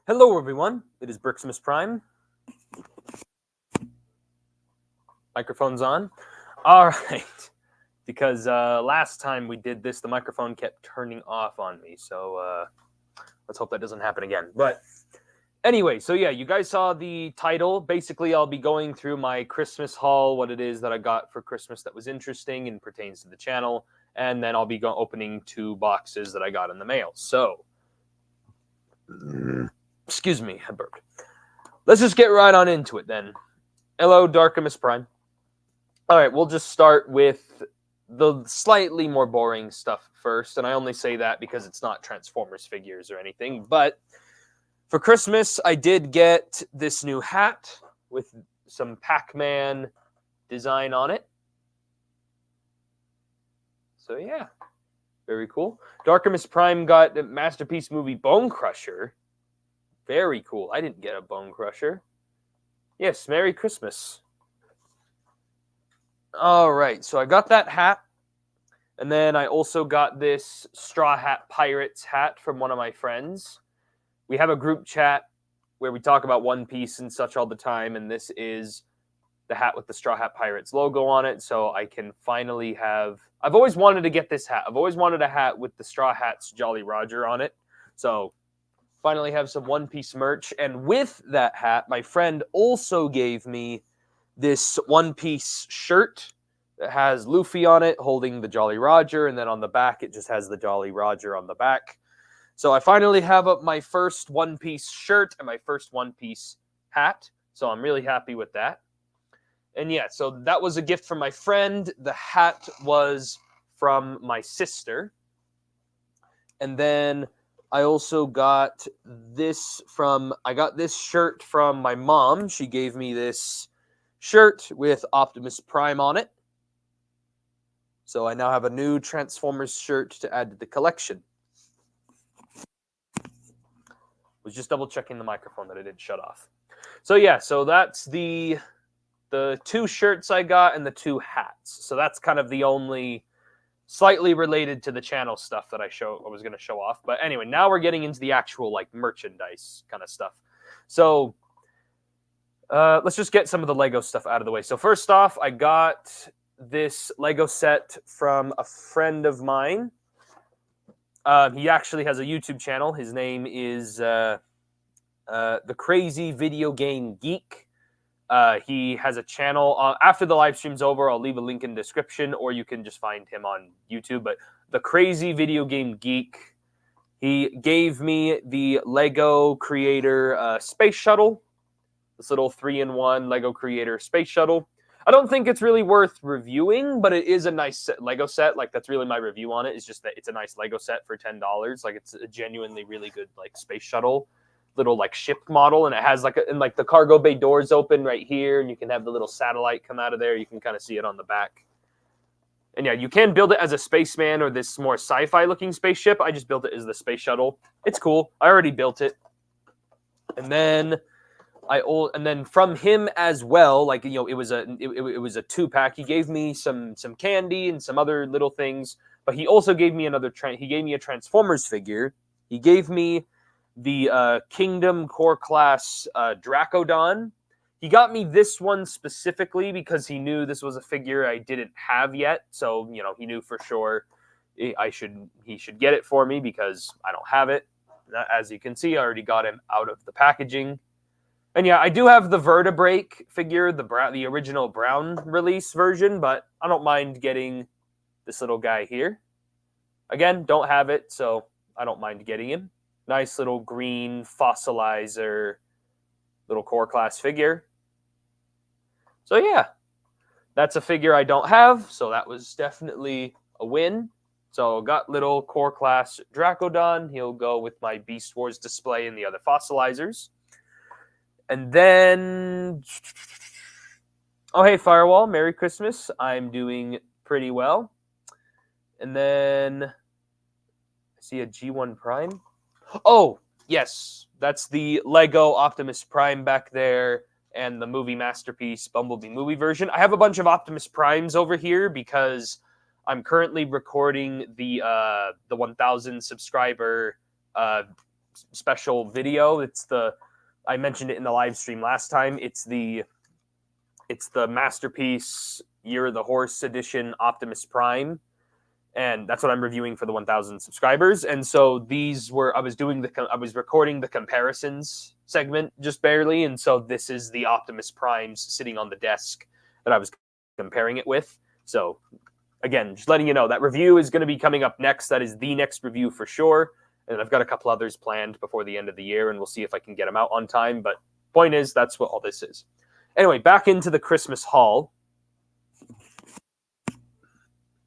Hello, everyone. It is Briximus Prime. Microphone's on. All right. Because last time we did this, the microphone kept turning off on me. So let's hope that doesn't happen again. But anyway, so yeah, you guys saw the title. Basically, I'll be going through my Christmas haul, what it is that I got for Christmas that was interesting and pertains to the channel. And then I'll be opening 2 boxes that I got in the mail. So, excuse me, I burped. Let's just get right on into it then. Hello, Darkimus Prime. All right, we'll just start with the slightly more boring stuff first, and I only say that because it's not Transformers figures or anything, but for Christmas, I did get this new hat with some Pac-Man design on it. So yeah, very cool. Darkimus Prime got the Masterpiece movie Bone Crusher. Very cool. I didn't get a Bone Crusher. Yes, Merry Christmas. All right, so I got that hat, and then I also got this Straw Hat Pirates hat from one of my friends. We have a group chat where we talk about One Piece and such all the time, and this is the hat with the Straw Hat Pirates logo on it, so I can finally have... I've always wanted to get this hat. I've always wanted a hat with the Straw Hats Jolly Roger on it, so finally have some One Piece merch. And with that hat, my friend also gave me this One Piece shirt that has Luffy on it holding the Jolly Roger, and then on the back it just has the Jolly Roger on the back. So I finally have up my first One Piece shirt and my first One Piece hat, so I'm really happy with that. And yeah, so that was a gift from my friend. The hat was from my sister. And then I also got this I got this shirt from my mom. She gave me this shirt with Optimus Prime on it. So I now have a new Transformers shirt to add to the collection. Was just double checking the microphone that it didn't shut off. So yeah, so that's the 2 shirts I got and the 2 hats. So that's kind of the only slightly related to the channel stuff that I was going to show off. But anyway, now we're getting into the actual like merchandise kind of stuff. So let's just get some of the Lego stuff out of the way. So first off, I got this Lego set from a friend of mine. He actually has a YouTube channel. His name is The Crazy Video Game Geek. He has a channel. After the live stream's over, I'll leave a link in the description, or you can just find him on YouTube. But The Crazy Video Game Geek, he gave me the Lego Creator Space Shuttle. This little 3-in-1 Lego Creator Space Shuttle. I don't think it's really worth reviewing, but it is a nice Lego set. Like, that's really my review on it. It's just that it's a nice Lego set for $10. Like, it's a genuinely really good, like, space shuttle. Little, like, ship model. And it has, like, and, like, the cargo bay doors open right here. And you can have the little satellite come out of there. You can kind of see it on the back. And, yeah, you can build it as a spaceman or this more sci-fi looking spaceship. I just built it as the space shuttle. It's cool. I already built it. And then... and then from him as well, like, you know, it was a 2-pack. He gave me some candy and some other little things, but he also gave me he gave me a Transformers figure. He gave me the Kingdom Core Class Dracodon. He got me this one specifically because he knew this was a figure I didn't have yet. So, you know, he knew for sure he should get it for me because I don't have it. As you can see, I already got him out of the packaging. And yeah, I do have the Vertebrake figure, the original brown release version, but I don't mind getting this little guy here. Again, don't have it, so I don't mind getting him. Nice little green fossilizer little core class figure. So yeah, that's a figure I don't have, so that was definitely a win. So got little core class Dracodon. He'll go with my Beast Wars display and the other fossilizers. And then, oh, hey, Firewall, Merry Christmas. I'm doing pretty well. And then, I see a G1 Prime. Oh, yes, that's the Lego Optimus Prime back there and the movie Masterpiece Bumblebee movie version. I have a bunch of Optimus Primes over here because I'm currently recording the 1,000 subscriber special video. I mentioned it in the live stream last time. It's the Masterpiece Year of the Horse Edition Optimus Prime, and that's what I'm reviewing for the 1,000 subscribers. And so I was recording the comparisons segment just barely, and so this is the Optimus Primes sitting on the desk that I was comparing it with. So again, just letting you know that review is going to be coming up next. That is the next review for sure. And I've got a couple others planned before the end of the year, and we'll see if I can get them out on time. But point is, that's what all this is. Anyway, back into the Christmas haul.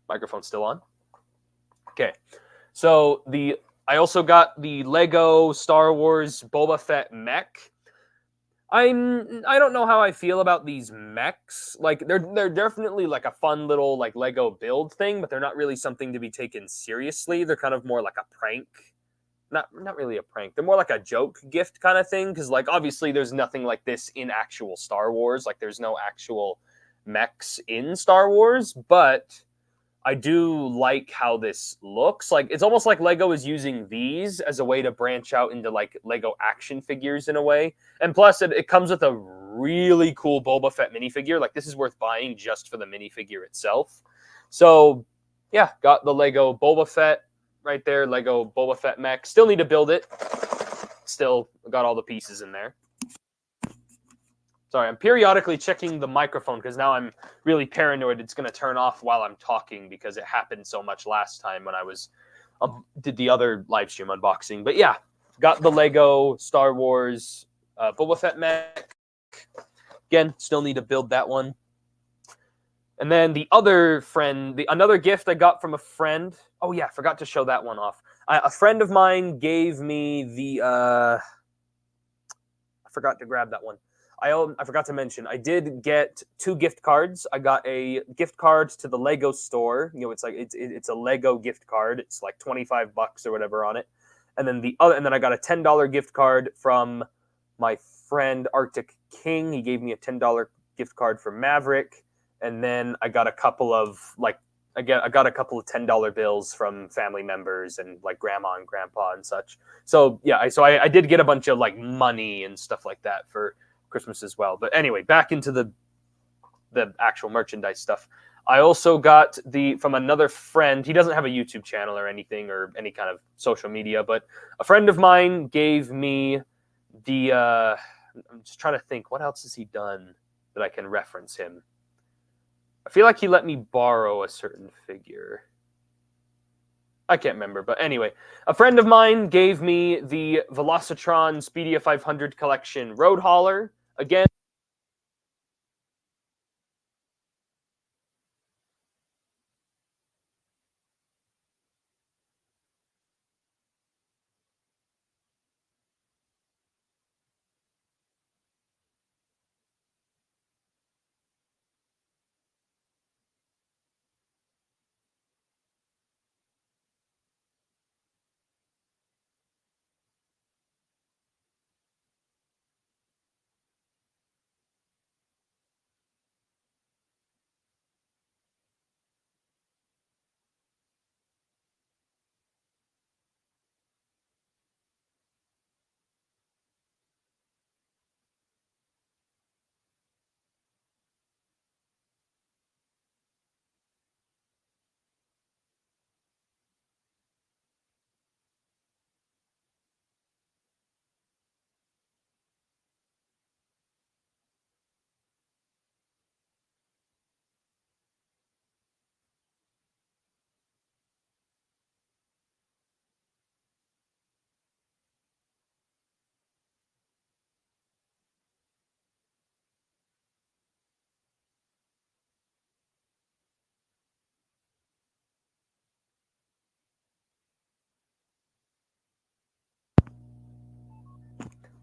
Microphone still on? Okay. So I also got the Lego Star Wars Boba Fett mech. I don't know how I feel about these mechs. Like they're definitely like a fun little like Lego build thing, but they're not really something to be taken seriously. They're kind of more like a prank. Not really a prank. They're more like a joke gift kind of thing, because like obviously there's nothing like this in actual Star Wars. Like there's no actual mechs in Star Wars, but I do like how this looks. Like it's almost like Lego is using these as a way to branch out into like Lego action figures in a way. And plus it comes with a really cool Boba Fett minifigure. Like this is worth buying just for the minifigure itself. So yeah, got the Lego Boba Fett right there. Lego Boba Fett mech. Still need to build it. Still got all the pieces in there. Sorry, I'm periodically checking the microphone because now I'm really paranoid it's going to turn off while I'm talking, because it happened so much last time when I did the other live stream unboxing. But yeah, got the Lego Star Wars Boba Fett mech. Again, still need to build that one. And then another gift I got from a friend. Oh yeah, forgot to show that one off. A friend of mine gave me I forgot to grab that one. I forgot to mention, I did get 2 gift cards. I got a gift card to the Lego store. You know, it's like it's a Lego gift card. It's like $25 or whatever on it. And then and then I got a $10 gift card from my friend Arctic King. He gave me a $10 gift card for Maverick. And then I got a couple of $10 bills from family members and like grandma and grandpa and such. So yeah, I did get a bunch of like money and stuff like that for Christmas as well. But anyway, back into the actual merchandise stuff. I also got from another friend. He doesn't have a YouTube channel or anything or any kind of social media, but a friend of mine gave me I'm just trying to think, what else has he done that I can reference him? I feel like he let me borrow a certain figure. I can't remember, but anyway, a friend of mine gave me the Velocitron Speedia 500 Collection Road Hauler. Again,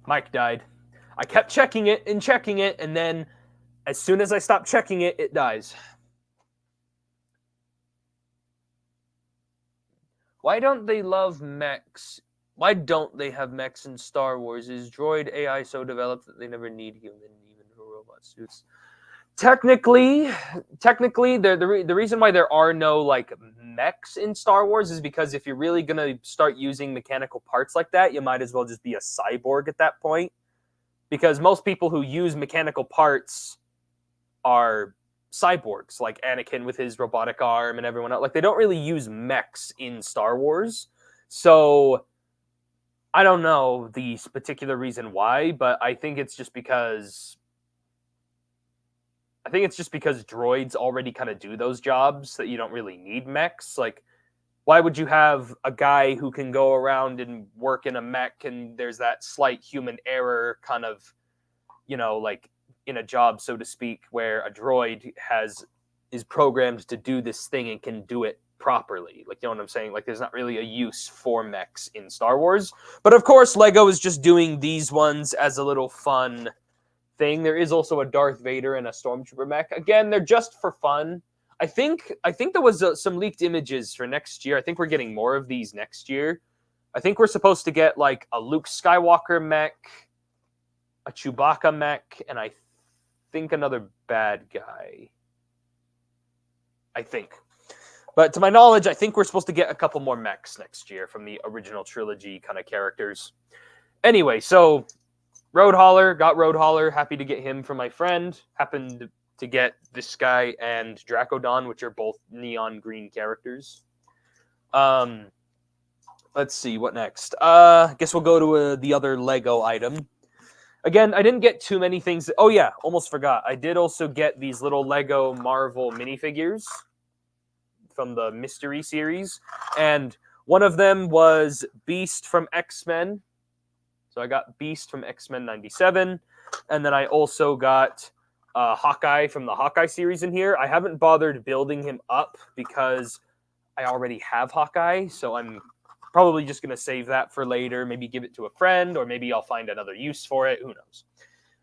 Mike died. I kept checking it, and then as soon as I stopped checking it, it dies. Why don't they love mechs? Why don't they have mechs in Star Wars? Is droid AI so developed that they never need human, even for robot suits? Technically, the reason why there are no like mechs in Star Wars is because if you're really gonna start using mechanical parts like that, you might as well just be a cyborg at that point. Because most people who use mechanical parts are cyborgs, like Anakin with his robotic arm and everyone else. Like they don't really use mechs in Star Wars, so I don't know the particular reason why, but I think it's just because droids already kind of do those jobs that you don't really need mechs. Like, why would you have a guy who can go around and work in a mech and there's that slight human error kind of, like in a job, so to speak, where a droid is programmed to do this thing and can do it properly. Like, you know what I'm saying? Like, there's not really a use for mechs in Star Wars. But of course, Lego is just doing these ones as a little fun thing. There is also a Darth Vader and a Stormtrooper mech. Again, they're just for fun. I think there was some leaked images for next year. I think we're getting more of these next year. I think we're supposed to get like a Luke Skywalker mech, a Chewbacca mech, and I think another bad guy. I think. But to my knowledge, I think we're supposed to get a couple more mechs next year from the original trilogy kind of characters. Anyway, so Road Hauler, got Road Hauler. Happy to get him from my friend. Happened to get this guy and Dracodon, which are both neon green characters. Let's see, what next? I guess we'll go to the other Lego item. Again, I didn't get too many things. Oh yeah, almost forgot. I did also get these little Lego Marvel minifigures from the Mystery series. And one of them was Beast from X-Men. So I got Beast from X-Men 97. And then I also got Hawkeye from the Hawkeye series in here. I haven't bothered building him up because I already have Hawkeye. So I'm probably just going to save that for later. Maybe give it to a friend, or maybe I'll find another use for it. Who knows?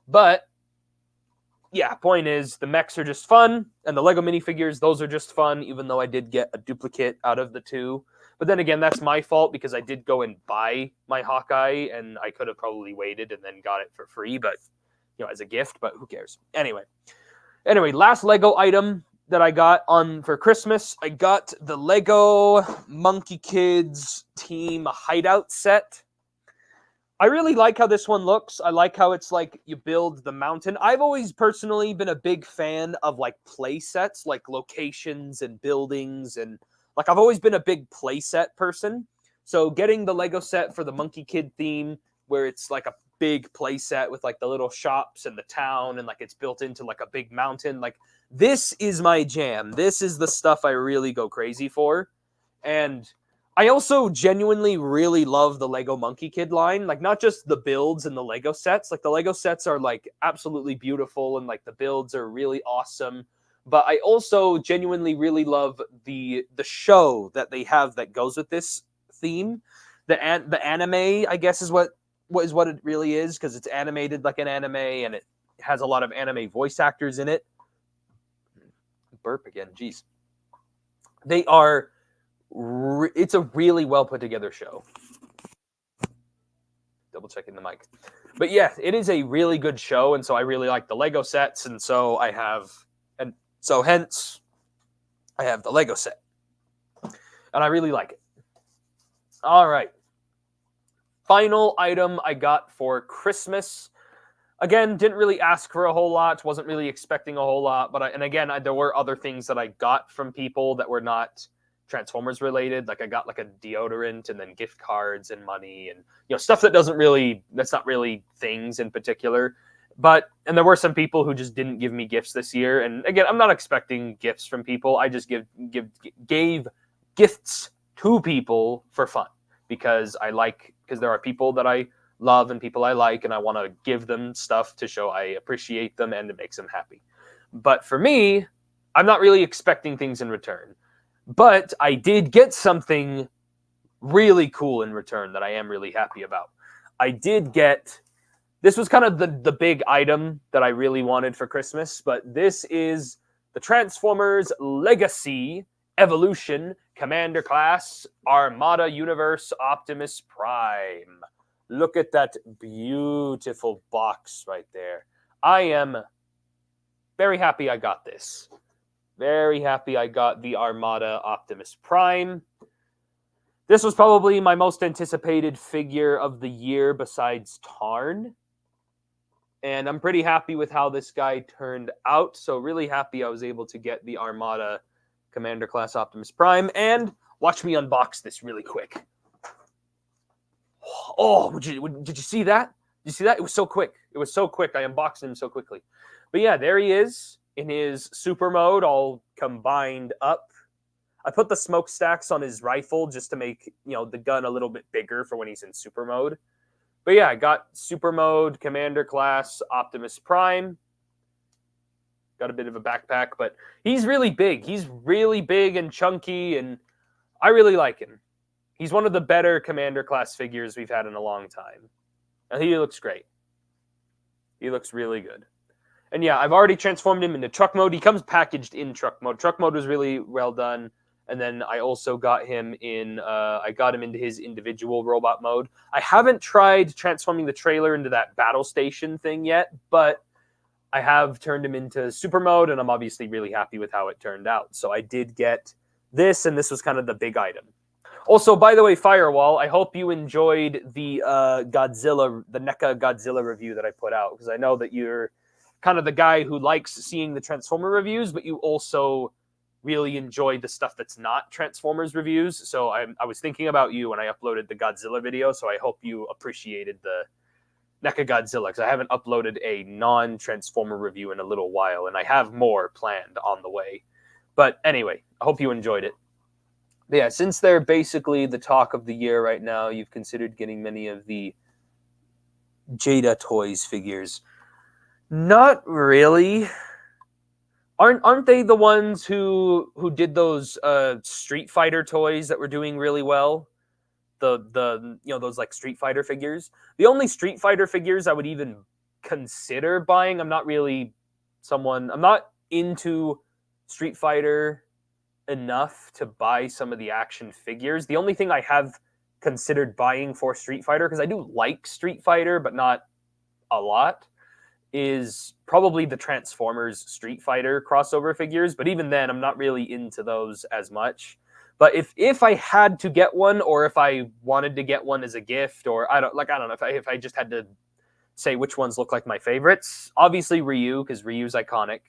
But yeah, point is, the mechs are just fun. And the Lego minifigures, those are just fun, even though I did get a duplicate out of the two. But then again, that's my fault because I did go and buy my Hawkeye, and I could have probably waited and then got it for free, but as a gift. But who cares? Anyway, last Lego item that I got for Christmas, I got the Lego Monkey Kids Team Hideout set. I really like how this one looks. I like how it's like you build the mountain. I've always personally been a big fan of like play sets, like locations and buildings, and like I've always been a big play set person. So getting the Lego set for the Monkey Kid theme, where it's like a big play set with like the little shops and the town, and like it's built into like a big mountain, like this is my jam. This is the stuff I really go crazy for. And I also genuinely really love the Lego Monkey Kid line. Like, not just the builds and the Lego sets. Like, the Lego sets are, like, absolutely beautiful, and, like, the builds are really awesome. But I also genuinely really love the show that they have that goes with this theme. The anime, I guess, is what it really is, because it's animated like an anime, and it has a lot of anime voice actors in it. Burp again, jeez. They are... it's a really well put together show. Double checking the mic. But yeah, it is a really good show, and so I really like the Lego sets, and so hence I have the Lego set. And I really like it. All right. Final item I got for Christmas. Again, didn't really ask for a whole lot, wasn't really expecting a whole lot, but there were other things that I got from people that were not Transformers related. Like I got like a deodorant and then gift cards and money and stuff that's not really things in particular. And there were some people who just didn't give me gifts this year. And again, I'm not expecting gifts from people. I just gave gifts to people for fun because there are people that I love and people I like, and I want to give them stuff to show I appreciate them and it makes them happy. But for me, I'm not really expecting things in return. But I did get something really cool in return that I am really happy about. This was kind of the big item that I really wanted for Christmas, but this is the Transformers Legacy Evolution Commander Class Armada Universe Optimus Prime. Look at that beautiful box right there. I am very happy I got this. Very happy I got the Armada Optimus Prime. This was probably my most anticipated figure of the year besides Tarn. And I'm pretty happy with how this guy turned out. So really happy I was able to get the Armada Commander Class Optimus Prime. And watch me unbox this really quick. Oh, did you see that? Did you see that? It was so quick. It was so quick. I unboxed him so quickly. But yeah, there he is in his super mode, all combined up. I put the smokestacks on his rifle just to make, the gun a little bit bigger for when he's in super mode. But yeah, I got super mode, Commander Class, Optimus Prime. Got a bit of a backpack, but he's really big. He's really big and chunky, and I really like him. He's one of the better Commander Class figures we've had in a long time. And he looks great. He looks really good. And yeah, I've already transformed him into truck mode. He comes packaged in truck mode. Truck mode was really well done. And then I also got him in, I got him into his individual robot mode. I haven't tried transforming the trailer into that battle station thing yet, but I have turned him into super mode, and I'm obviously really happy with how it turned out. So I did get this, and this was kind of the big item. Also, by the way, Firewall, I hope you enjoyed the the NECA Godzilla review that I put out, because I know that you're kind of the guy who likes seeing the Transformer reviews, but you also really enjoy the stuff that's not Transformers reviews. So I was thinking about you when I uploaded the Godzilla video, so I hope you appreciated the NECA Godzilla, because I haven't uploaded a non-Transformer review in a little while, and I have more planned on the way. But anyway, I hope you enjoyed it. But yeah, since they're basically the talk of the year right now, you've considered getting many of the Jada Toys figures. Not really. Aren't they the ones who did those Street Fighter toys that were doing really well? Those like Street Fighter figures. The only Street Fighter figures I would even consider buying. I'm not into Street Fighter enough to buy some of the action figures. The only thing I have considered buying for Street Fighter, because I do like Street Fighter, but not a lot, is probably the Transformers Street Fighter crossover figures. But even then, I'm not really into those as much. But if I had to get one, or if I wanted to get one as a gift, or I don't know, if I just had to say which ones look like my favorites, obviously Ryu, because Ryu's iconic.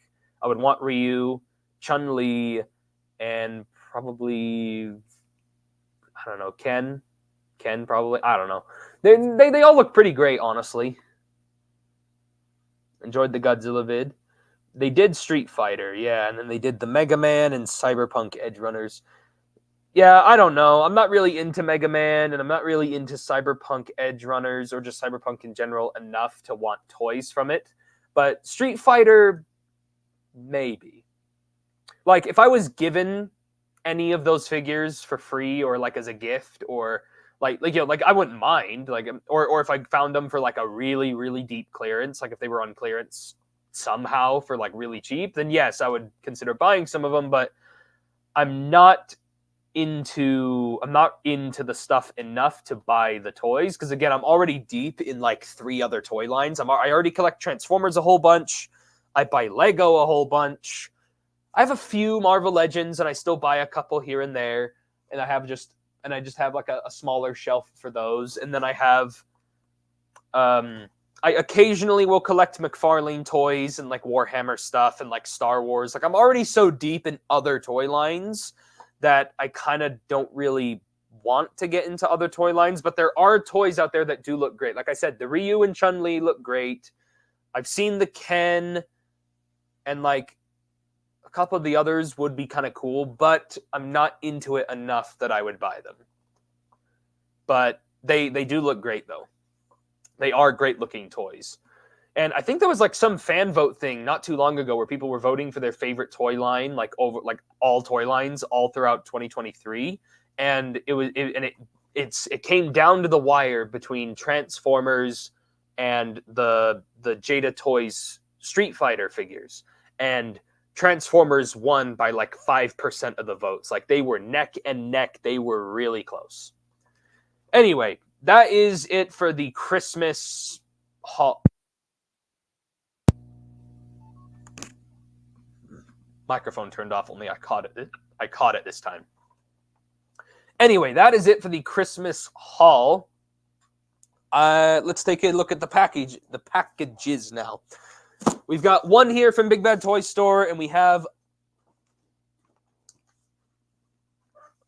I would want Ryu, Chun-Li, and probably, I don't know, Ken probably, I don't know. They all look pretty great, honestly. Enjoyed the Godzilla vid. They did Street Fighter, yeah, and then they did the Mega Man and Cyberpunk Edge Runners. Yeah, I don't know. I'm not really into Mega Man, and I'm not really into Cyberpunk Edge Runners, or just Cyberpunk in general, enough to want toys from it. But Street Fighter, maybe. Like, if I was given any of those figures for free, or like as a gift, or like I wouldn't mind, like, or if I found them for like a really, really deep clearance, like if they were on clearance somehow for like really cheap, then yes, I would consider buying some of them. But I'm not into the stuff enough to buy the toys, because again, I'm already deep in like 3 other toy lines. I already collect Transformers a whole bunch. I buy Lego a whole bunch. I have a few Marvel Legends, and I still buy a couple here and there. And I just have like a smaller shelf for those. And then I have, I occasionally will collect McFarlane toys and like Warhammer stuff and like Star Wars. Like, I'm already so deep in other toy lines that I kind of don't really want to get into other toy lines. But there are toys out there that do look great. Like I said, the Ryu and Chun-Li look great. I've seen the Ken, and like a couple of the others would be kind of cool, but I'm not into it enough that I would buy them. But they do look great, though. They are great looking toys. And I think there was like some fan vote thing not too long ago where people were voting for their favorite toy line, like over like all toy lines all throughout 2023. And it came down to the wire between Transformers and the Jada Toys Street Fighter figures. And Transformers won by like 5% of the votes. Like, they were neck and neck. They were really close. Anyway, that is it for the Christmas haul. Microphone turned off, only I caught it this time. Anyway, that is it for the Christmas haul. Let's take a look at the packages now. We've got one here from Big Bad Toy Store, and we have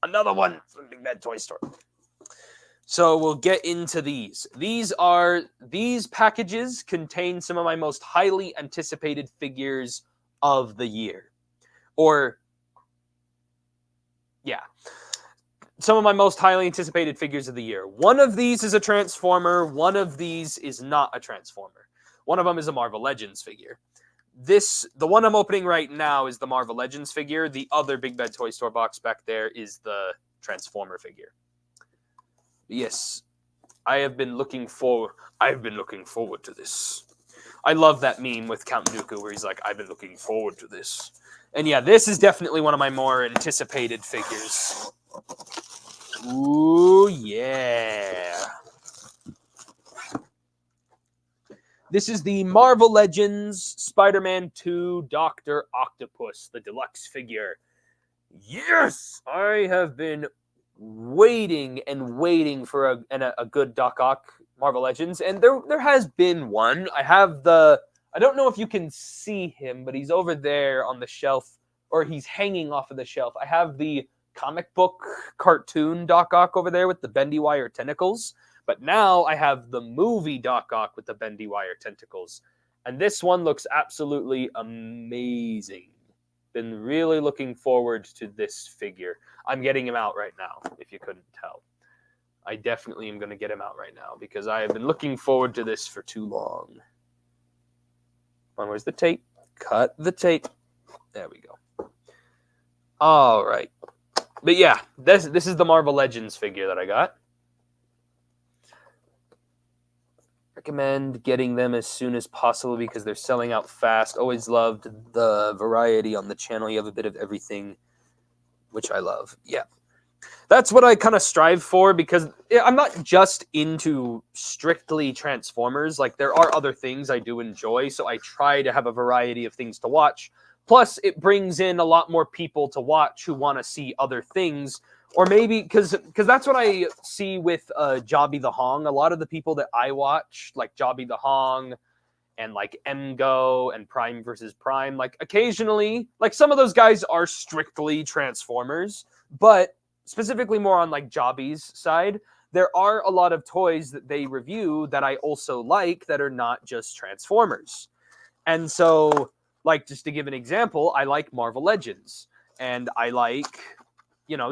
another one from Big Bad Toy Store. So we'll get into these. These packages contain some of my most highly anticipated figures of the year. Some of my most highly anticipated figures of the year. One of these is a Transformer. One of these is not a Transformer. One of them is a Marvel Legends figure. The one I'm opening right now is the Marvel Legends figure. The other Big Bad Toy Store box back there is the Transformer figure. Yes, I've been looking forward to this. I love that meme with Count Dooku where he's like, I've been looking forward to this. And yeah, this is definitely one of my more anticipated figures. Ooh, yeah. This is the Marvel Legends Spider-Man 2 Dr. Octopus, the deluxe figure. Yes! I have been waiting for a good Doc Ock Marvel Legends, and there has been one. I don't know if you can see him, but he's over there on the shelf, or he's hanging off of the shelf. I have the comic book cartoon Doc Ock over there with the bendy wire tentacles, but now I have the movie Doc Ock with the bendy wire tentacles, and this one looks absolutely amazing. Been really looking forward to this figure. I'm getting him out right now, if you couldn't tell. I definitely am going to get him out right now because I have been looking forward to this for too long. Come on, where's the tape? Cut the tape. There we go. All right. But yeah, this is the Marvel Legends figure that I got. Recommend getting them as soon as possible because they're selling out fast. Always loved the variety on the channel. You have a bit of everything, which I love. Yeah. That's what I kind of strive for because I'm not just into strictly Transformers. Like, there are other things I do enjoy, so I try to have a variety of things to watch. Plus, it brings in a lot more people to watch who want to see other things. Or maybe, because that's what I see with Jobby the Hong. A lot of the people that I watch, like Jobby the Hong and like MGO and Prime versus Prime, like occasionally, like some of those guys are strictly Transformers, but specifically more on like Jobby's side, there are a lot of toys that they review that I also like that are not just Transformers. And so, like, just to give an example, I like Marvel Legends, and I like,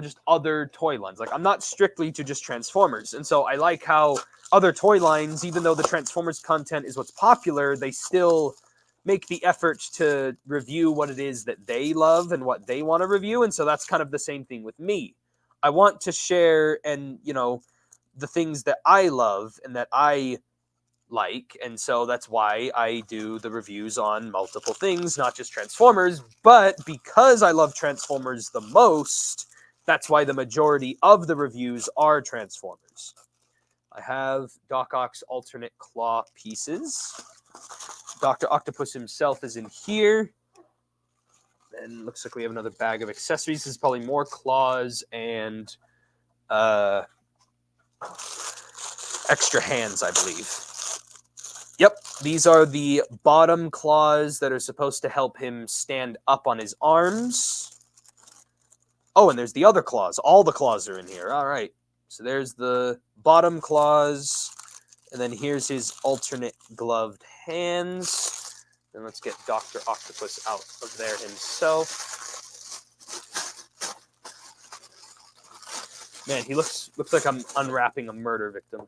just other toy lines. Like, I'm not strictly to just Transformers. And so I like how other toy lines, even though the Transformers content is what's popular, they still make the effort to review what it is that they love and what they want to review. And so that's kind of the same thing with me. I want to share the things that I love and that I like. And so that's why I do the reviews on multiple things, not just Transformers. But because I love Transformers the most, that's why the majority of the reviews are Transformers. I have Doc Ock's alternate claw pieces. Dr. Octopus himself is in here. And looks like we have another bag of accessories. This is probably more claws and extra hands, I believe. Yep, these are the bottom claws that are supposed to help him stand up on his arms. Oh, and there's the other claws. All the claws are in here. All right. So there's the bottom claws. And then here's his alternate gloved hands. Then let's get Dr. Octopus out of there himself. Man, he looks like I'm unwrapping a murder victim.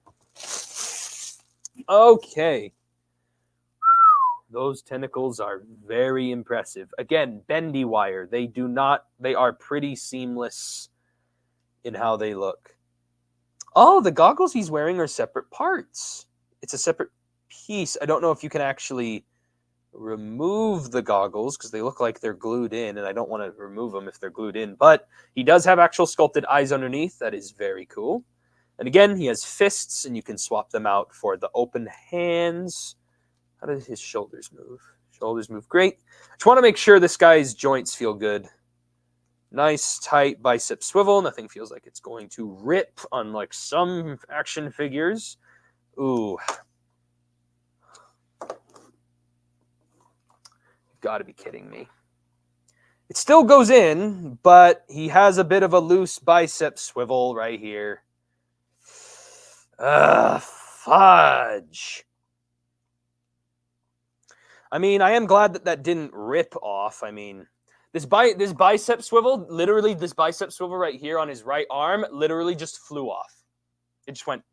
Okay. Those tentacles are very impressive. Again, bendy wire. They are pretty seamless in how they look. Oh, the goggles he's wearing are separate parts. It's a separate piece. I don't know if you can actually remove the goggles because they look like they're glued in, and I don't want to remove them if they're glued in. But he does have actual sculpted eyes underneath. That is very cool. And again, he has fists, and you can swap them out for the open hands. How do his shoulders move? Shoulders move great. Just want to make sure this guy's joints feel good. Nice, tight bicep swivel. Nothing feels like it's going to rip, unlike some action figures. Ooh. You've got to be kidding me. It still goes in, but he has a bit of a loose bicep swivel right here. Fudge. I mean, I am glad that that didn't rip off. I mean, this bicep swivel, literally this bicep swivel right here on his right arm, literally just flew off. It just went.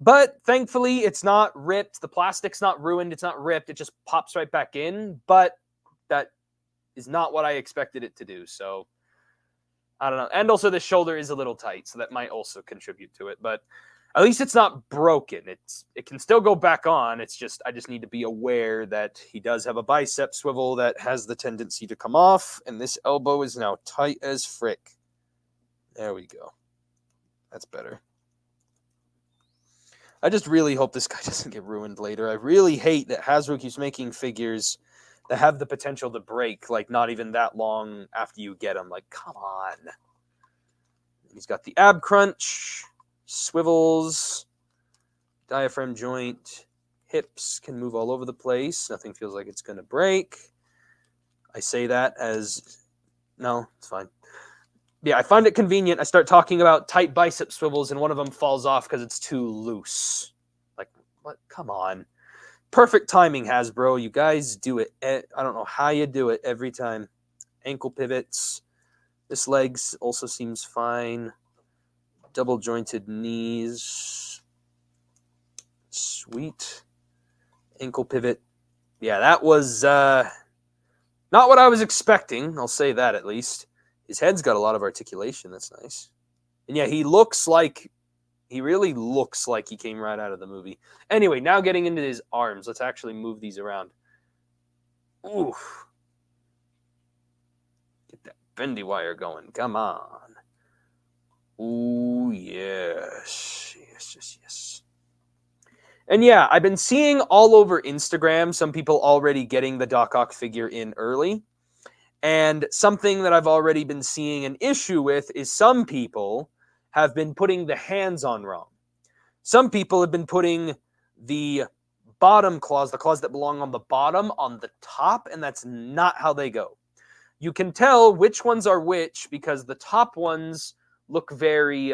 But thankfully, it's not ripped. The plastic's not ruined. It's not ripped. It just pops right back in. But that is not what I expected it to do. So I don't know. And also the shoulder is a little tight, so that might also contribute to it. But at least it's not broken. It can still go back on. It's just I just need to be aware that he does have a bicep swivel that has the tendency to come off, and this elbow is now tight as frick. There we go. That's better. I just really hope this guy doesn't get ruined later. I really hate that Hasbro keeps making figures that have the potential to break, like not even that long after you get them. Like, come on. He's got the ab crunch. Swivels, diaphragm joint, hips can move all over the place. Nothing feels like it's going to break. I say that as, no, it's fine. Yeah, I find it convenient. I start talking about tight bicep swivels and one of them falls off because it's too loose. Like, what? Come on. Perfect timing, Hasbro. You guys do it. I don't know how you do it every time. Ankle pivots. This legs also seems fine. Double jointed knees. Sweet. Ankle pivot. Yeah, that was not what I was expecting. I'll say that at least. His head's got a lot of articulation. That's nice. And yeah, he really looks like he came right out of the movie. Anyway, now getting into his arms. Let's actually move these around. Oof. Get that bendy wire going. Come on. Ooh, yes. Yes. And yeah, I've been seeing all over Instagram some people already getting the Doc Ock figure in early. And something that I've already been seeing an issue with is some people have been putting the hands on wrong. Some people have been putting the bottom claws, the claws that belong on the bottom, on the top, and that's not how they go. You can tell which ones are which because the top ones look very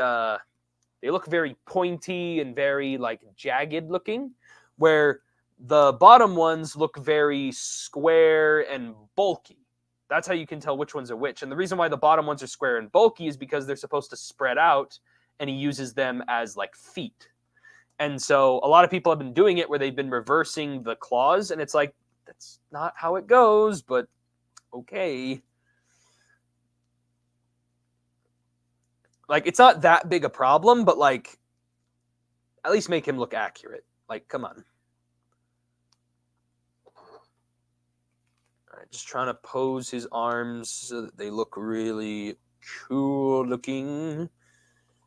pointy and very like jagged looking, where the bottom ones look very square and bulky. That's how you can tell which ones are which. And the reason why the bottom ones are square and bulky is because they're supposed to spread out, and he uses them as like feet. And so a lot of people have been doing it where they've been reversing the claws, and it's like, that's not how it goes, but okay. Like, it's not that big a problem, but, like, at least make him look accurate. Like, come on. All right, just trying to pose his arms so that they look really cool looking,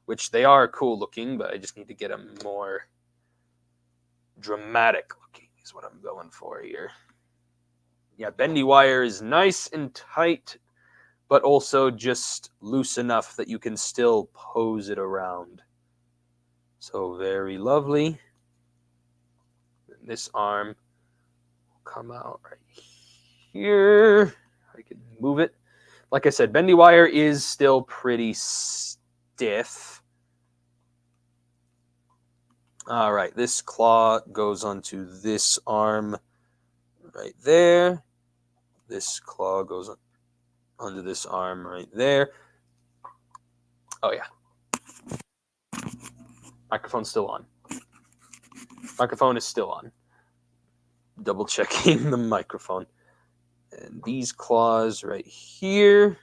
which they are cool looking, but I just need to get them more dramatic looking is what I'm going for here. Yeah, bendy wire is nice and tight, but also just loose enough that you can still pose it around. So very lovely. And this arm will come out right here. I can move it. Like I said, bendy wire is still pretty stiff. All right, this claw goes onto this arm right there. This claw goes onto this arm right there. Oh, yeah. Microphone's still on. Microphone is still on. Double checking the microphone. And these claws right here.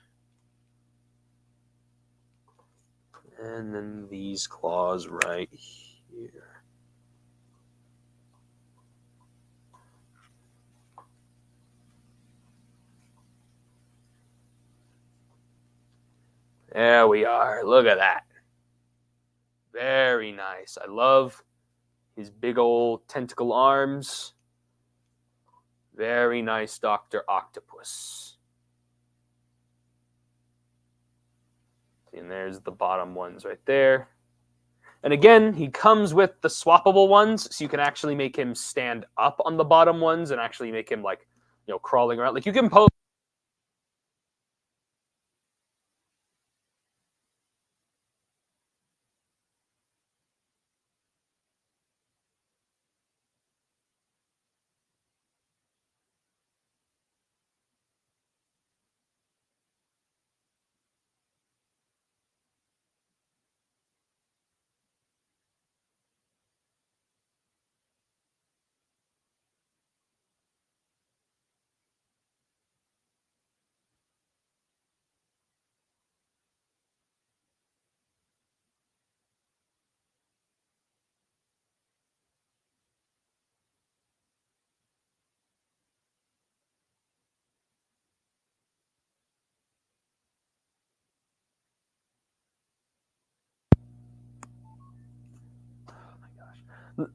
And then these claws right here. There we are. Look at that. Very nice. I love his big old tentacle arms. Very nice, Dr. Octopus. And there's the bottom ones right there. And again, he comes with the swappable ones, so you can actually make him stand up on the bottom ones and actually make him, like, you know, crawling around. Like, you can pose.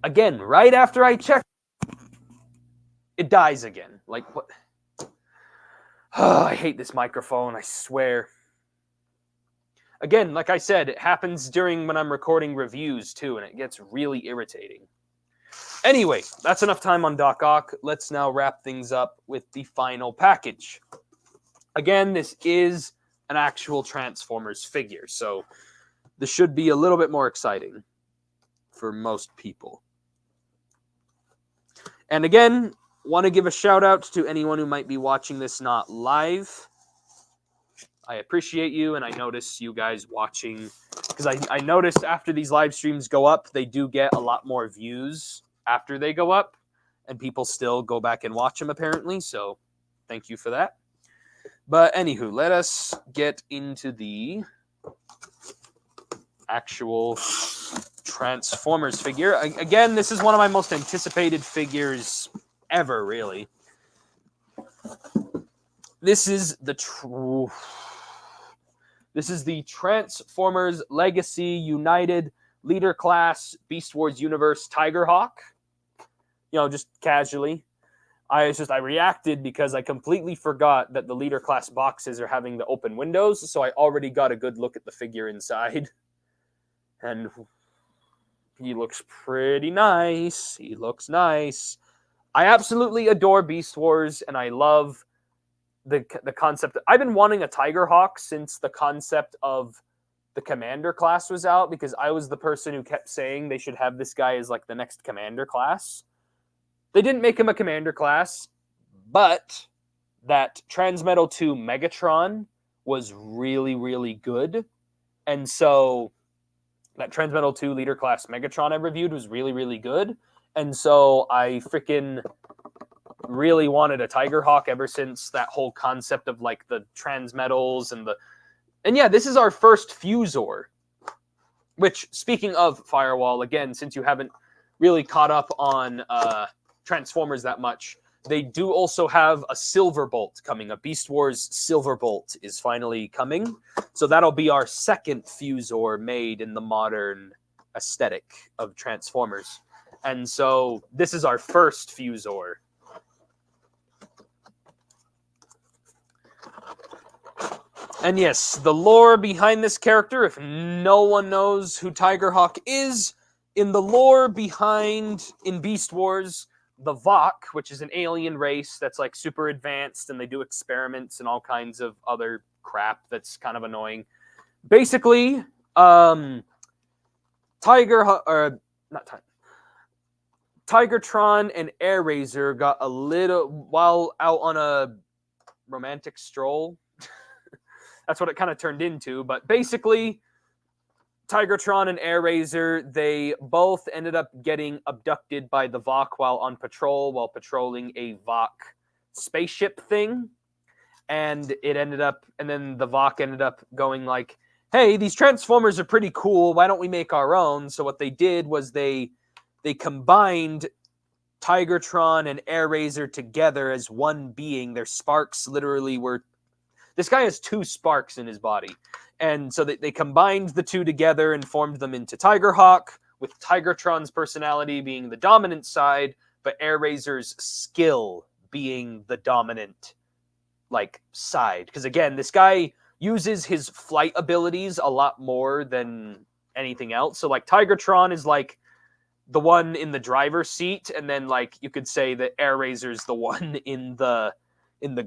Again, right after I check, it dies again. Like, what? Oh, I hate this microphone, I swear. Again, like I said, it happens during when I'm recording reviews, too, and it gets really irritating. Anyway, that's enough time on Doc Ock. Let's now wrap things up with the final package. Again, this is an actual Transformers figure, so this should be a little bit more exciting for most people. And again, want to give a shout out to anyone who might be watching this not live. I appreciate you, and I notice you guys watching, because I noticed after these live streams go up, they do get a lot more views after they go up, and people still go back and watch them apparently, so thank you for that. But anywho, let us get into the actual Transformers figure. Again, this is one of my most anticipated figures ever, really. This is the Transformers Legacy United Leader Class Beast Wars Universe Tigerhawk. You know, just casually. I reacted because I completely forgot that the Leader Class boxes are having the open windows, so I already got a good look at the figure inside. And he looks pretty nice. He looks nice. I absolutely adore Beast Wars, and I love the concept. I've been wanting a Tigerhawk since the concept of the Commander class was out, because I was the person who kept saying they should have this guy as like the next Commander class. They didn't make him a Commander class, but that Transmetal 2 Megatron was really, really good. And so that Transmetal 2 Leader Class Megatron I reviewed was really, really good. And so I freaking really wanted a Tigerhawk ever since that whole concept of like the Transmetals and yeah, this is our first Fusor. Which, speaking of Firewall, again, since you haven't really caught up on Transformers that much, they do also have a Silverbolt coming. A Beast Wars Silverbolt is finally coming. So that'll be our second Fusor made in the modern aesthetic of Transformers. And so this is our first Fusor. And yes, the lore behind this character, if no one knows who Tigerhawk is, in the lore behind, in Beast Wars, the Vok, which is an alien race that's like super advanced, and they do experiments and all kinds of other crap that's kind of annoying. Basically, Tigertron and Airazor got a little, while out on a romantic stroll. That's what it kind of turned into. But basically, Tigertron and Airazor, they both ended up getting abducted by the Vok while on patrol, while patrolling a Vok spaceship thing. And it ended up, and then the Vok ended up going like, hey, these Transformers are pretty cool. Why don't we make our own? So what they did was they combined Tigertron and Airazor together as one being. Their sparks literally were... This guy has two sparks in his body. And so they combined the two together and formed them into Tigerhawk, with Tigertron's personality being the dominant side, but Airazor's skill being the dominant like side, because again, this guy uses his flight abilities a lot more than anything else. So like Tigertron is like the one in the driver's seat, and then like you could say that Air Razor's the one in the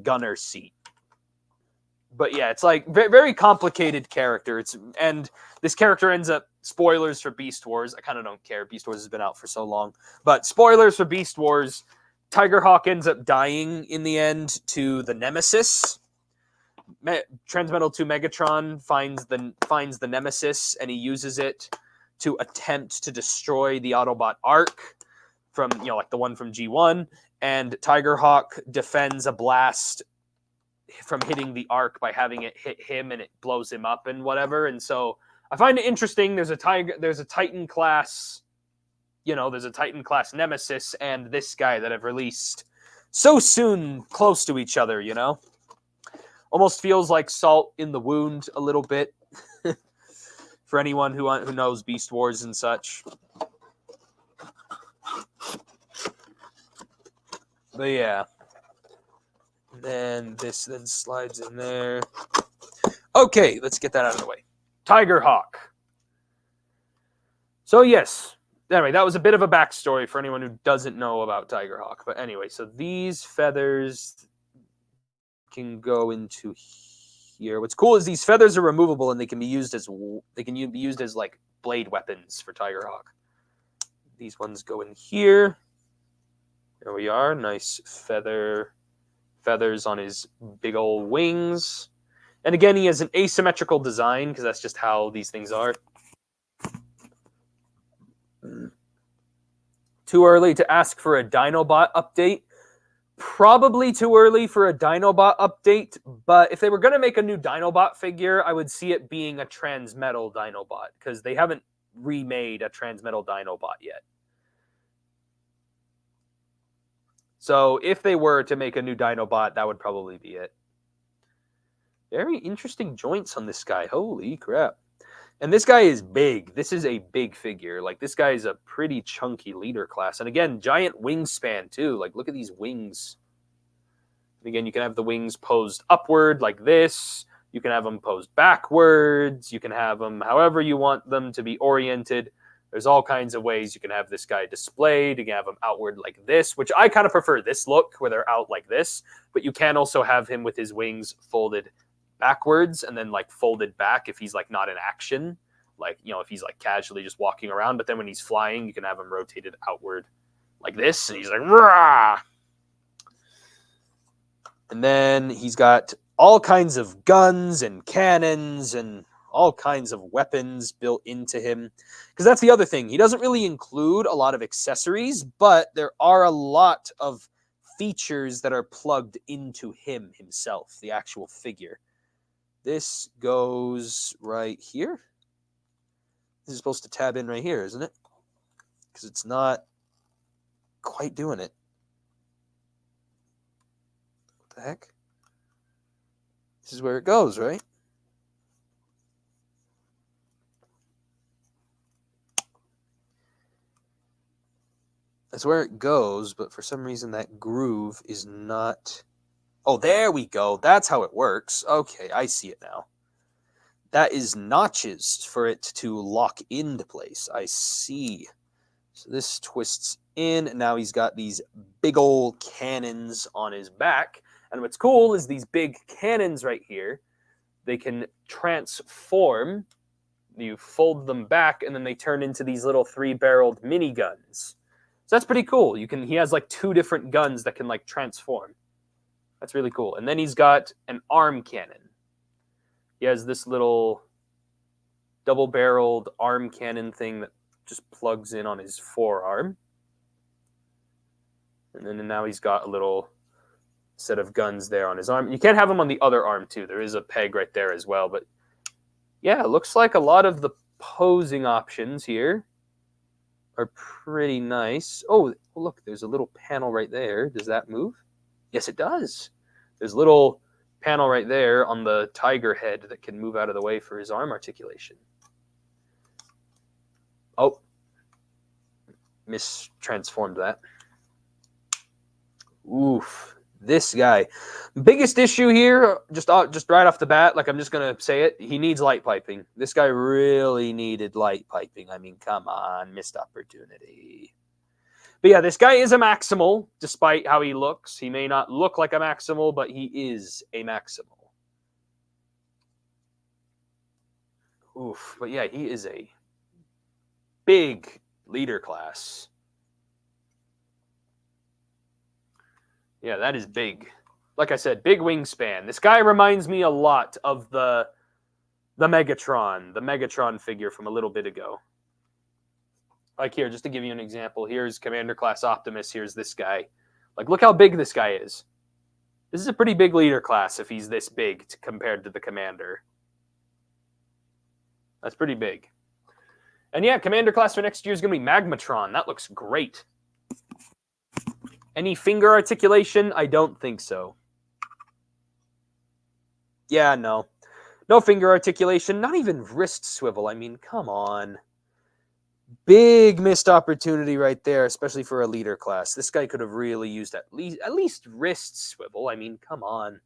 gunner's seat. But yeah, it's like very, very complicated character. And this character ends up, spoilers for Beast Wars. I kind of don't care. Beast Wars has been out for so long, but spoilers for Beast Wars. Tigerhawk ends up dying in the end to the Nemesis. Transmetal 2 Megatron finds the Nemesis, and he uses it to attempt to destroy the Autobot Ark from, like the one from G1. And Tigerhawk defends a blast from hitting the Ark by having it hit him, and it blows him up and whatever. And so I find it interesting. There's a Titan class, there's a Titan class Nemesis and this guy that have released so soon, close to each other, Almost feels like salt in the wound a little bit for anyone who knows Beast Wars and such. But yeah. Then this then slides in there. Okay, let's get that out of the way. Tigerhawk. So yes. Anyway, that was a bit of a backstory for anyone who doesn't know about Tigerhawk. But anyway, so these feathers can go into here. What's cool is these feathers are removable, and they can be used as like blade weapons for Tigerhawk. These ones go in here. There we are. Nice feathers on his big old wings. And again, he has an asymmetrical design because that's just how these things are. Too early to ask for a Dinobot update. Probably too early for a Dinobot update, but if they were going to make a new Dinobot figure, I would see it being a Transmetal Dinobot, because they haven't remade a Transmetal Dinobot yet. So if they were to make a new Dinobot, that would probably be it. Very interesting joints on this guy. Holy crap. And this guy is big. This is a big figure. Like, this guy is a pretty chunky leader class. And again, giant wingspan too. Like, look at these wings. And again, you can have the wings posed upward like this. You can have them posed backwards. You can have them however you want them to be oriented. There's all kinds of ways you can have this guy displayed. You can have him outward like this, which I kind of prefer this look where they're out like this. But you can also have him with his wings folded backwards and then like folded back if he's like not in action, like if he's like casually just walking around. But then when he's flying, you can have him rotated outward like this, and he's like rah. And then he's got all kinds of guns and cannons and all kinds of weapons built into him, because that's the other thing. He doesn't really include a lot of accessories, but there are a lot of features that are plugged into him himself, the actual figure. This goes right here. This is supposed to tab in right here, isn't it? Because it's not quite doing it. What the heck? This is where it goes, right? That's where it goes, but for some reason that groove is not... Oh, there we go. That's how it works. Okay, I see it now. That is notches for it to lock into place. I see. So this twists in, and now he's got these big old cannons on his back. And what's cool is these big cannons right here, they can transform. You fold them back, and then they turn into these little 3-barreled miniguns. So that's pretty cool. He has like 2 different guns that can like transform. That's really cool. And then he's got an arm cannon. He has this little double-barreled arm cannon thing that just plugs in on his forearm. And then now he's got a little set of guns there on his arm. You can't have them on the other arm too. There is a peg right there as well. But yeah, it looks like a lot of the posing options here are pretty nice. Oh, look, there's a little panel right there. Does that move? Yes, it does. There's a little panel right there on the tiger head that can move out of the way for his arm articulation. Oh, mistransformed that. Oof. This guy. Biggest issue here, just right off the bat, like I'm just going to say it, he needs light piping. This guy really needed light piping. I mean, come on, missed opportunity. But yeah, this guy is a maximal, despite how he looks. He may not look like a maximal, but he is a maximal. Oof, but yeah, he is a big leader class. Yeah, that is big. Like I said, big wingspan. This guy reminds me a lot of the Megatron figure from a little bit ago. Like here, just to give you an example, here's Commander Class Optimus, here's this guy. Like, look how big this guy is. This is a pretty big leader class if he's this big compared to the Commander. That's pretty big. And yeah, Commander class for next year is going to be Magmatron. That looks great. Any finger articulation? I don't think so. Yeah, no. No finger articulation, not even wrist swivel. I mean, come on. Big missed opportunity right there, especially for a leader class. This guy could have really used at least wrist swivel. I mean, come on.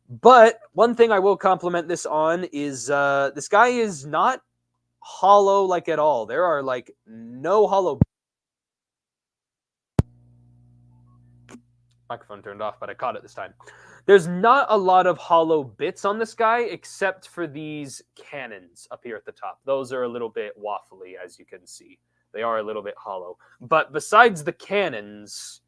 But one thing I will compliment this on is this guy is not hollow like at all. There are like no hollow. Microphone turned off, but I caught it this time. There's not a lot of hollow bits on this guy, except for these cannons up here at the top. Those are a little bit waffly, as you can see. They are a little bit hollow. But besides the cannons,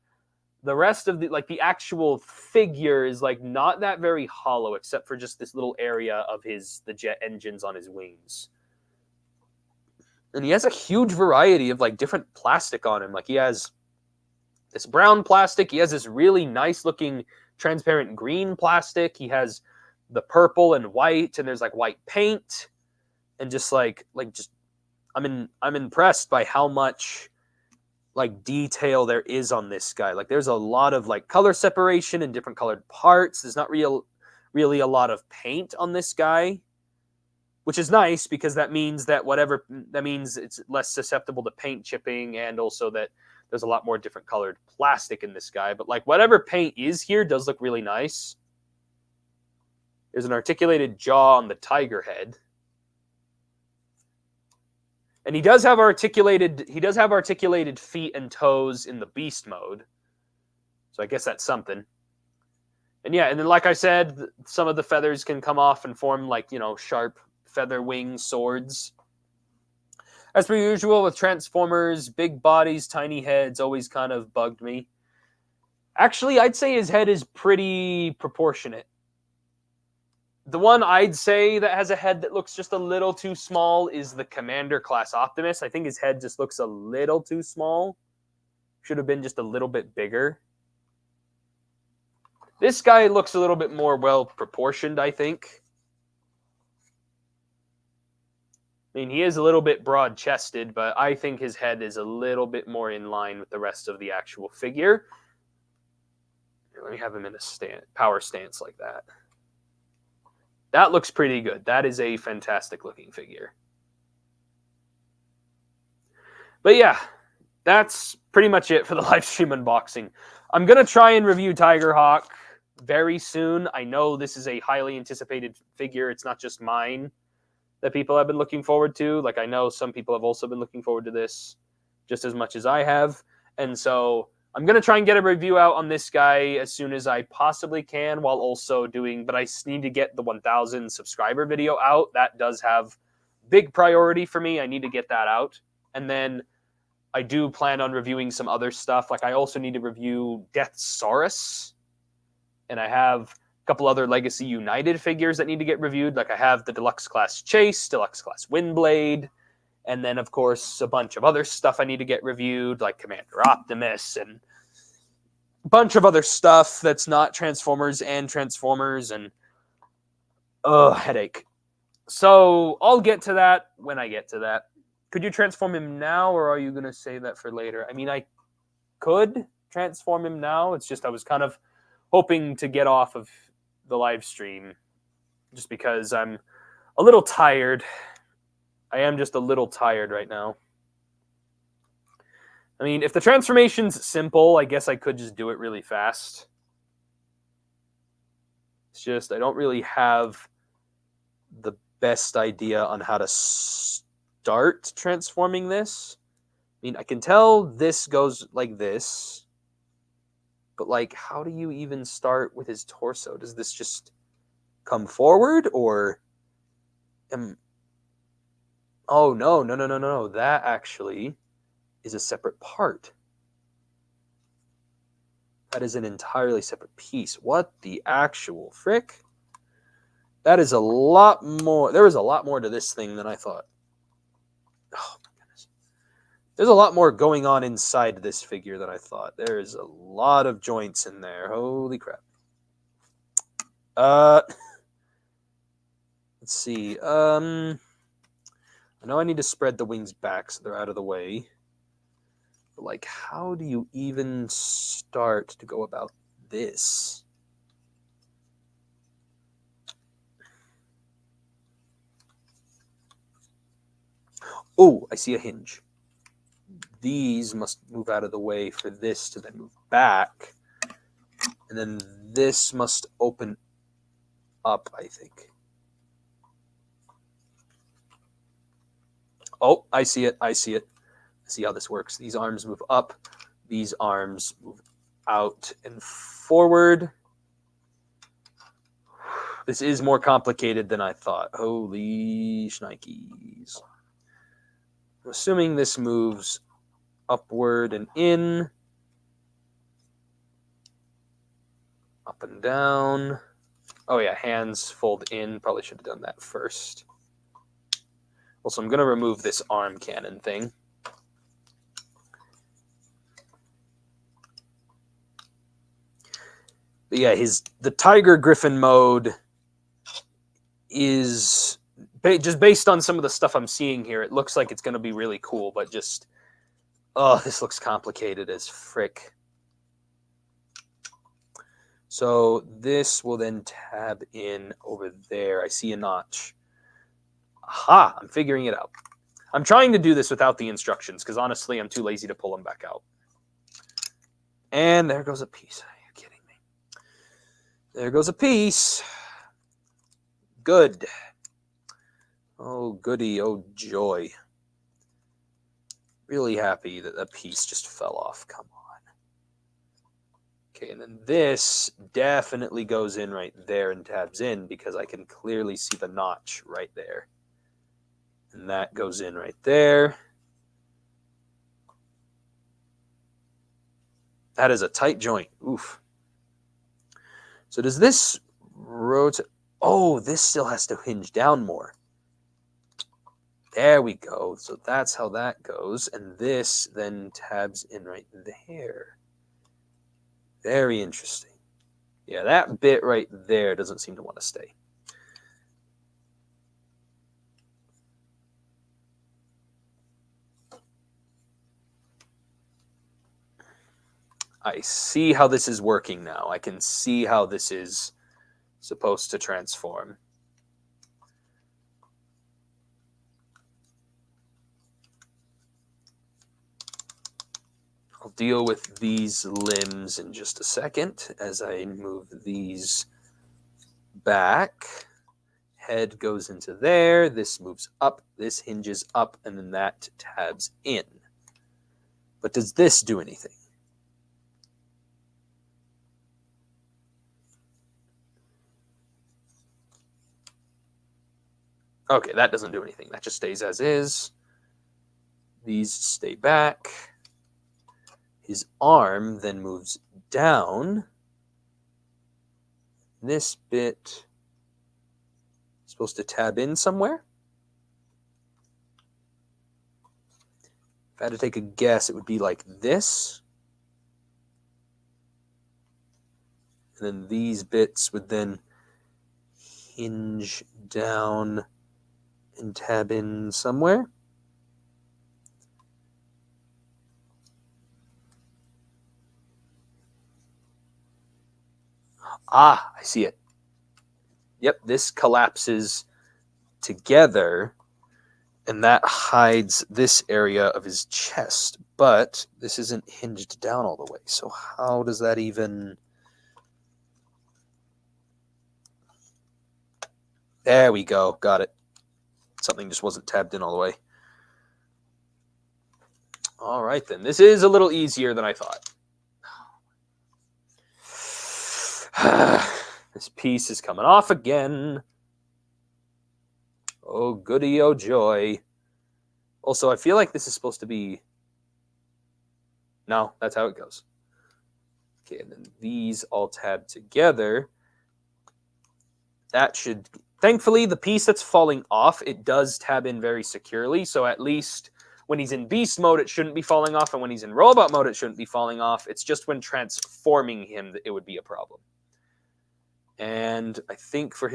the rest of the actual figure is like not that very hollow, except for just this little area of the jet engines on his wings. And he has a huge variety of like different plastic on him. Like he has this brown plastic. He has this really nice looking transparent green plastic. He has the purple and white, and there's like white paint, and just I'm impressed by how much like detail there is on this guy. Like there's a lot of like color separation and different colored parts. There's not really a lot of paint on this guy, which is nice because that means it's less susceptible to paint chipping, and also that there's a lot more different colored plastic in this guy. But like whatever paint is here does look really nice. There's an articulated jaw on the tiger head. And he does have articulated feet and toes in the beast mode. So I guess that's something. And yeah, and then like I said, some of the feathers can come off and form like, sharp feather wing swords. As per usual with Transformers, big bodies, tiny heads always kind of bugged me. Actually, I'd say his head is pretty proportionate. The one I'd say that has a head that looks just a little too small is the Commander class Optimus. I think his head just looks a little too small. Should have been just a little bit bigger. This guy looks a little bit more well proportioned, I think. I mean, he is a little bit broad-chested, but I think his head is a little bit more in line with the rest of the actual figure. Here, let me have him in a power stance like that. That looks pretty good. That is a fantastic-looking figure. But yeah, that's pretty much it for the live stream unboxing. I'm going to try and review Tigerhawk very soon. I know this is a highly anticipated figure. It's not just mine that people have been looking forward to. Like, I know some people have also been looking forward to this just as much as I have. And so I'm going to try and get a review out on this guy as soon as I possibly can, while also but I need to get the 1,000 subscriber video out. That does have big priority for me. I need to get that out. And then I do plan on reviewing some other stuff. Like I also need to review Deathsaurus. And I have couple other Legacy United figures that need to get reviewed. Like I have the Deluxe Class Chase, Deluxe Class Windblade, and then, of course, a bunch of other stuff I need to get reviewed, like Commander Optimus, and a bunch of other stuff that's not Transformers, and headache. So I'll get to that when I get to that. Could you transform him now, or are you going to save that for later? I mean, I could transform him now. It's just I was kind of hoping to get off of the live stream just because I'm a little tired. I am just a little tired right now. I mean, if the transformation's simple, I guess I could just do it really fast. It's just I don't really have the best idea on how to start transforming this. I mean, I can tell this goes like this, but like, how do you even start with his torso? Does this just come forward, or oh, no. That actually is a separate part. That is an entirely separate piece. What the actual frick? That is a lot more. There is a lot more to this thing than I thought. Oh, my goodness. There's a lot more going on inside this figure than I thought. There is a lot of joints in there. Holy crap. Let's see. I know I need to spread the wings back so they're out of the way. But, like, how do you even start to go about this? Oh, I see a hinge. These must move out of the way for this to then move back. And then this must open up, I think. Oh, I see it. I see how this works. These arms move up. These arms move out and forward. This is more complicated than I thought. Holy shnikes. I'm assuming this moves upward and in. Up and down. Oh yeah, hands fold in. Probably should have done that first. Also, I'm going to remove this arm cannon thing. But yeah, the Tiger Griffin mode is just based on some of the stuff I'm seeing here. It looks like it's going to be really cool, but just, oh, this looks complicated as frick. So this will then tab in over there. I see a notch. Aha, I'm figuring it out. I'm trying to do this without the instructions because honestly, I'm too lazy to pull them back out. And there goes a piece. Are you kidding me? There goes a piece. Good. Oh, goody. Oh, joy. Really happy that a piece just fell off. Come on. Okay, and then this definitely goes in right there and tabs in because I can clearly see the notch right there. And that goes in right there. That is a tight joint. Oof. So does this rotate? Oh, this still has to hinge down more. There we go. So that's how that goes. And this then tabs in right there. Very interesting. Yeah, that bit right there doesn't seem to want to stay. I see how this is working now. I can see how this is supposed to transform. I'll deal with these limbs in just a second as I move these back. Head goes into there. This moves up. This hinges up, and then that tabs in. But does this do anything? Okay, that doesn't do anything. That just stays as is. These stay back. His arm then moves down. This bit is supposed to tab in somewhere. If I had to take a guess, it would be like this. And then these bits would then hinge down and tab in somewhere. Ah, I see it. Yep, this collapses together, and that hides this area of his chest. But this isn't hinged down all the way. So how does that even... There we go. Got it. Something just wasn't tabbed in all the way. All right, then. This is a little easier than I thought. This piece is coming off again. Oh, goody, oh, joy. Also, I feel like this is supposed to be... No, that's how it goes. Okay, and then these all tab together. That should... Thankfully, the piece that's falling off, it does tab in very securely. So at least when he's in beast mode, it shouldn't be falling off. And when he's in robot mode, it shouldn't be falling off. It's just when transforming him that it would be a problem. And I think for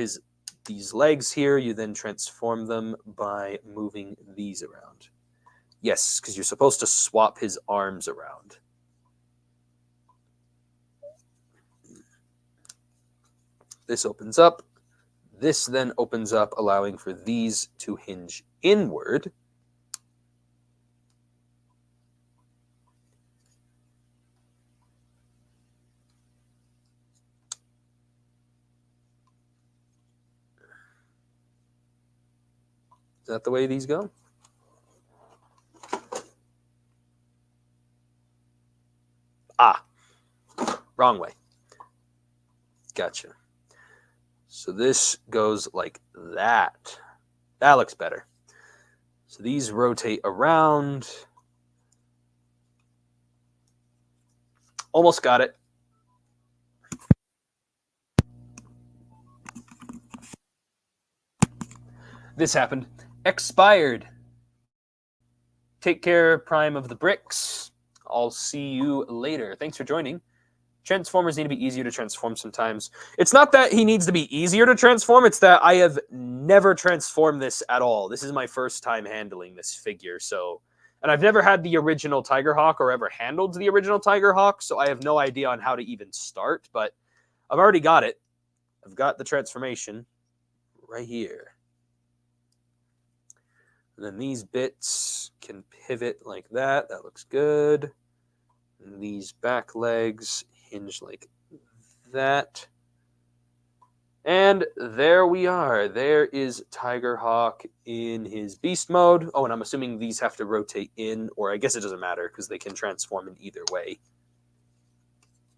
these legs here, you then transform them by moving these around. Yes, because you're supposed to swap his arms around. This opens up. This then opens up, allowing for these to hinge inward. Is that the way these go? Ah, wrong way. Gotcha. So this goes like that. That looks better. So these rotate around. Almost got it. This happened. Expired. Take care, Prime of the Bricks. I'll see you later. Thanks for joining. Transformers need to be easier to transform sometimes. It's not that he needs to be easier to transform, it's that I have never transformed this at all. This is my first time handling this figure, so... And I've never had the original Tigerhawk or ever handled the original Tigerhawk, so I have no idea on how to even start, but I've already got it. I've got the transformation right here. And then these bits can pivot like that. That looks good. And these back legs hinge like that. And there we are. There is Tigerhawk in his beast mode. Oh, and I'm assuming these have to rotate in, or I guess it doesn't matter because they can transform in either way.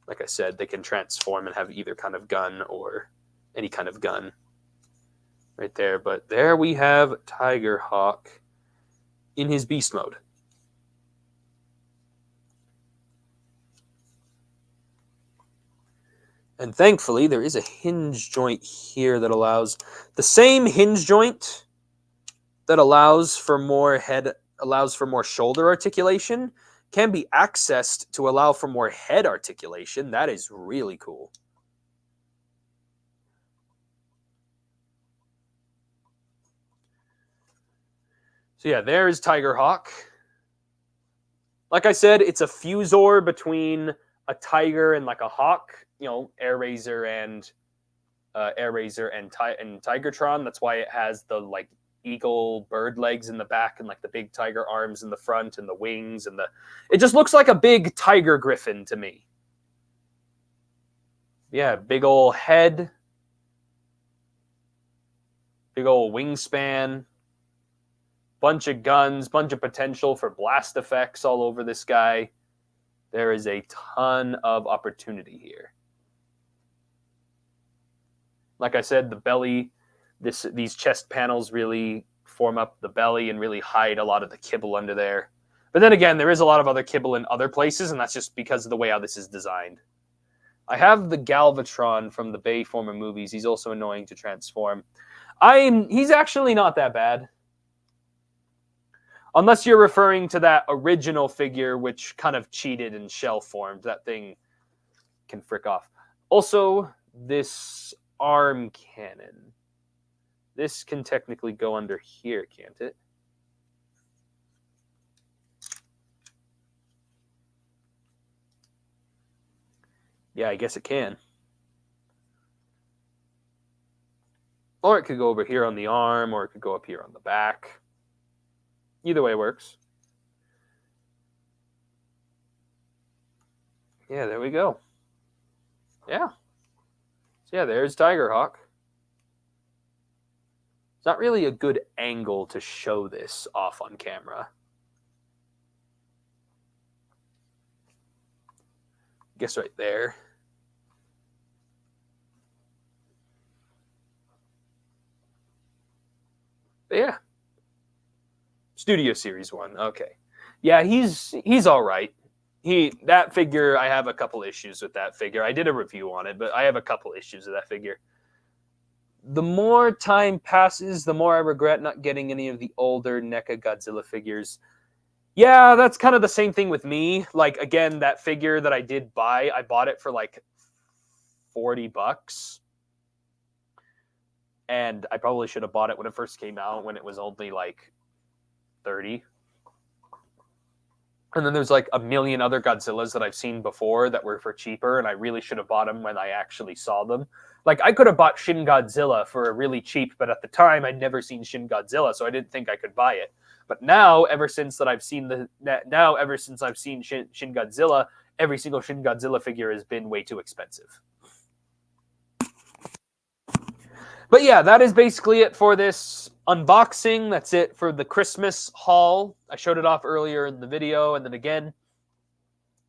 Like I said, they can transform and have either kind of gun or any kind of gun right there. But there we have Tigerhawk in his beast mode. And thankfully, there is a hinge joint here that allows the same hinge joint that allows for more shoulder articulation can be accessed to allow for more head articulation. That is really cool. So yeah, there is Tigerhawk. Like I said, it's a fusor between a tiger and like a hawk. You know, Airazor and Tigertron. That's why it has the like eagle bird legs in the back and like the big tiger arms in the front and the wings and it just looks like a big tiger griffin to me. Yeah, big old head, big old wingspan, bunch of guns, bunch of potential for blast effects all over this guy. There is a ton of opportunity here. Like I said, the belly, these chest panels really form up the belly and really hide a lot of the kibble under there. But then again, there is a lot of other kibble in other places, and that's just because of the way how this is designed. I have the Galvatron from the Bayformer movies. He's also annoying to transform. He's actually not that bad. Unless you're referring to that original figure, which kind of cheated and shell formed. That thing can frick off. Also, this arm cannon. This can technically go under here, can't it? Yeah, I guess it can. Or it could go over here on the arm, or it could go up here on the back. Either way works. Yeah, there we go. Yeah. So yeah, there's Tigerhawk. It's not really a good angle to show this off on camera. I guess right there. But yeah. Studio Series 1. Okay. Yeah, he's all right. That figure, I have a couple issues with that figure. I did a review on it, but I have a couple issues with that figure. The more time passes, the more I regret not getting any of the older NECA Godzilla figures. Yeah, that's kind of the same thing with me. Like, again, that figure that I did buy, I bought it for like $40. And I probably should have bought it when it first came out, when it was only like 30. And then there's like a million other Godzillas that I've seen before that were for cheaper, and I really should have bought them when I actually saw them. Like, I could have bought Shin Godzilla for a really cheap, but at the time I'd never seen Shin Godzilla, so I didn't think I could buy it. But now, ever since I've seen Shin Godzilla, every single Shin Godzilla figure has been way too expensive. But yeah, that is basically it for this unboxing. That's it for the Christmas haul. I showed it off earlier in the video, and then again,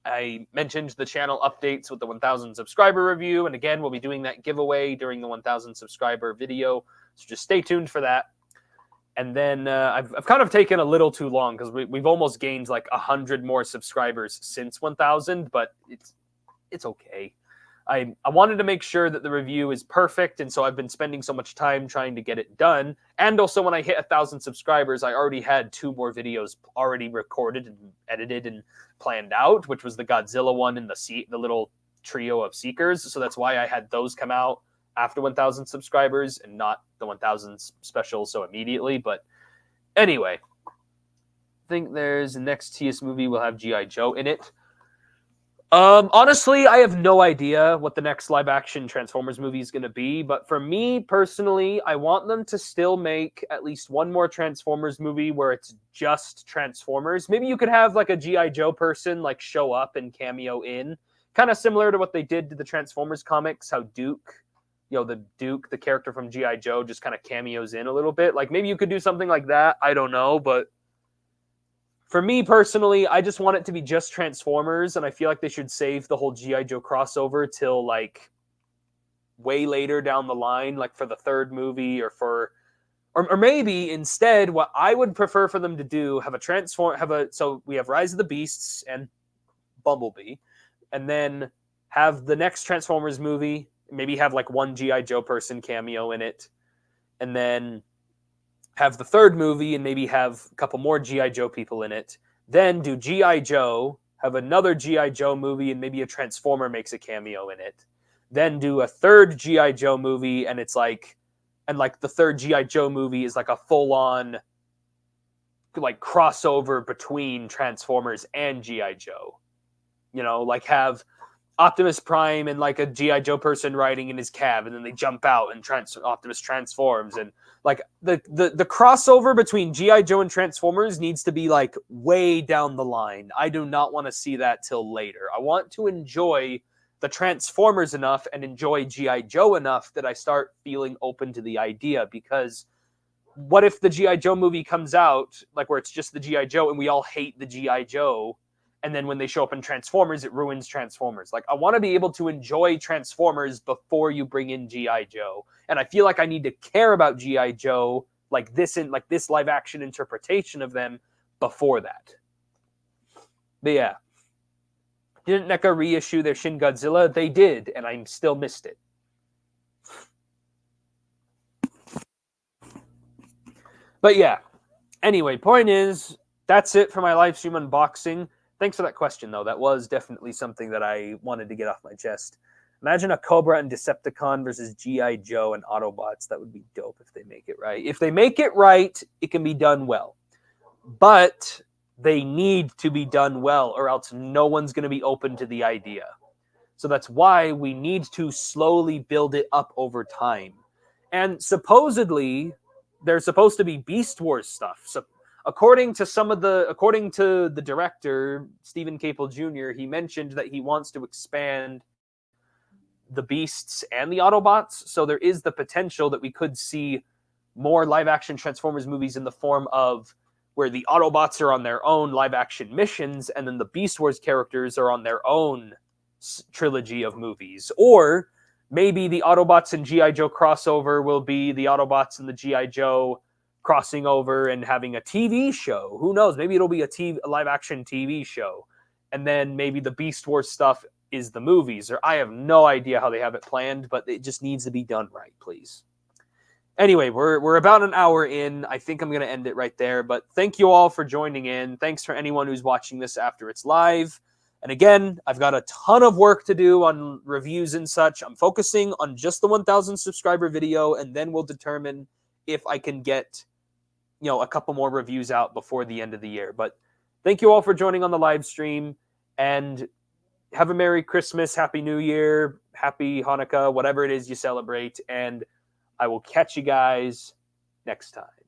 I mentioned the channel updates with the 1,000 subscriber review, and again, we'll be doing that giveaway during the 1,000 subscriber video, so just stay tuned for that. And then I've kind of taken a little too long, because we've almost gained like 100 more subscribers since 1,000, but it's okay. I wanted to make sure that the review is perfect, and so I've been spending so much time trying to get it done. And also, when I hit 1,000 subscribers, I already had 2 more videos already recorded and edited and planned out, which was the Godzilla one and the little trio of Seekers. So that's why I had those come out after 1,000 subscribers and not the 1,000 special so immediately. But anyway, I think there's the next TS movie will have G.I. Joe in it. Honestly, I have no idea what the next live-action Transformers movie is going to be, but for me, personally, I want them to still make at least one more Transformers movie where it's just Transformers. Maybe you could have, like, a G.I. Joe person, like, show up and cameo in. Kind of similar to what they did to the Transformers comics, how Duke, the character from G.I. Joe, just kind of cameos in a little bit. Like, maybe you could do something like that. I don't know, but for me personally, I just want it to be just Transformers, and I feel like they should save the whole G.I. Joe crossover till like way later down the line, like for the 3rd movie, or maybe instead, what I would prefer for them to do, so we have Rise of the Beasts and Bumblebee, and then have the next Transformers movie, maybe have like one G.I. Joe person cameo in it, and then have the 3rd movie and maybe have a couple more G.I. Joe people in it. Then do G.I. Joe, have another G.I. Joe movie, and maybe a Transformer makes a cameo in it. Then do a 3rd G.I. Joe movie, and it's like, and like the 3rd G.I. Joe movie is like a full-on like crossover between Transformers and G.I. Joe. You know, like have Optimus Prime and like a G.I. Joe person riding in his cab, and then they jump out and Optimus transforms, and like the crossover between G.I. Joe and Transformers needs to be like way down the line. I do not want to see that till later. I want to enjoy the Transformers enough and enjoy G.I. Joe enough that I start feeling open to the idea, because what if the G.I. Joe movie comes out like where it's just the G.I. Joe and we all hate the G.I. Joe, and then when they show up in Transformers, it ruins Transformers. Like, I want to be able to enjoy Transformers before you bring in G.I. Joe. And I feel like I need to care about G.I. Joe like this live action interpretation of them before that. But yeah. Didn't NECA reissue their Shin Godzilla? They did, and I still missed it. But yeah. Anyway, point is, that's it for my live stream unboxing. Thanks for that question, though. That was definitely something that I wanted to get off my chest. Imagine a Cobra and Decepticon versus G.I. Joe and Autobots. That would be dope if they make it right. If they make it right, it can be done well. But they need to be done well, or else no one's going to be open to the idea. So that's why we need to slowly build it up over time. And supposedly, there's supposed to be Beast Wars stuff. So according to the director, Stephen Caple Jr., he mentioned that he wants to expand the Beasts and the Autobots. So there is the potential that we could see more live-action Transformers movies in the form of where the Autobots are on their own live-action missions, and then the Beast Wars characters are on their own trilogy of movies. Or maybe the Autobots and G.I. Joe crossover will be the Autobots and the G.I. Joe crossing over and having a TV show. Who knows? Maybe it'll be a live-action TV show. And then maybe the Beast Wars stuff is the movies. Or I have no idea how they have it planned, but it just needs to be done right, please. Anyway, we're about an hour in. I think I'm going to end it right there. But thank you all for joining in. Thanks for anyone who's watching this after it's live. And again, I've got a ton of work to do on reviews and such. I'm focusing on just the 1,000 subscriber video, and then we'll determine if I can get, a couple more reviews out before the end of the year. But thank you all for joining on the live stream, and have a Merry Christmas, Happy New Year, Happy Hanukkah, whatever it is you celebrate, and I will catch you guys next time.